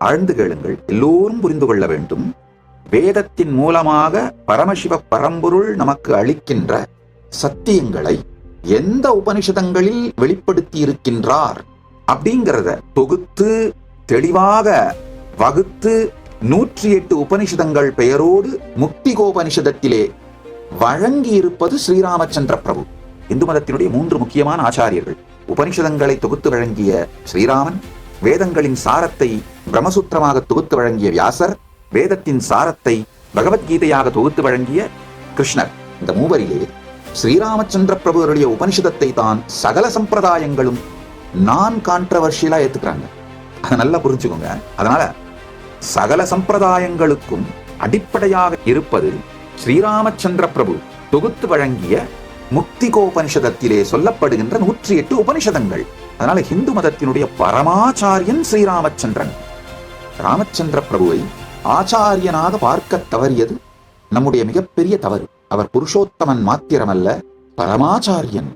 ஆழ்ந்து கேளுங்கள், எல்லோரும் புரிந்து கொள்ள வேண்டும். வேதத்தின் மூலமாக பரமசிவ பரம்பொருள் நமக்கு அளிக்கின்ற சத்தியங்களை எந்த உபனிஷதங்களில் வெளிப்படுத்தி இருக்கின்றார் அப்படிங்கிறத தொகுத்து தெளிவாக வகுத்து 108 உபனிஷதங்கள் பெயரோடு முக்திகோபனிஷதத்திலே வழங்கி இருப்பது ஸ்ரீராமச்சந்திர பிரபு. இந்து மதத்தினுடைய 3 முக்கியமான ஆச்சாரியர்கள். உபனிஷதங்களை தொகுத்து வழங்கிய ஸ்ரீராமன், வேதங்களின் சாரத்தை பிரம்மசூத்திரமாக தொகுத்து வழங்கிய வியாசர், வேதத்தின் சாரத்தை பகவத்கீதையாக தொகுத்து வழங்கிய கிருஷ்ணர். இந்த மூவரிலே ஸ்ரீராமச்சந்திர பிரபுவருடைய உபனிஷதத்தை தான் சகல சம்பிரதாயங்களும் நான் கான்ட்ரவர்ஷியலா ஏத்துக்கிறாங்க. அதை நல்லா புரிஞ்சுக்கோங்க. அதனால சகல சம்பிரதாயங்களுக்கும் அடிப்படையாக இருப்பது ஸ்ரீராமச்சந்திர பிரபு தொகுத்து வழங்கிய முக்திகோபனிஷதத்திலே சொல்லப்படுகின்ற 108 உபனிஷதங்கள். அதனால இந்து மதத்தினுடைய பரமாச்சாரியன் ஸ்ரீராமச்சந்திரன். ராமச்சந்திர பிரபுவை ஆச்சாரியனாக பார்க்க தவறியது நம்முடைய மிகப்பெரிய தவறு. அவர் புருஷோத்தமன் மாத்திரமல்ல, பரமாச்சாரியன்.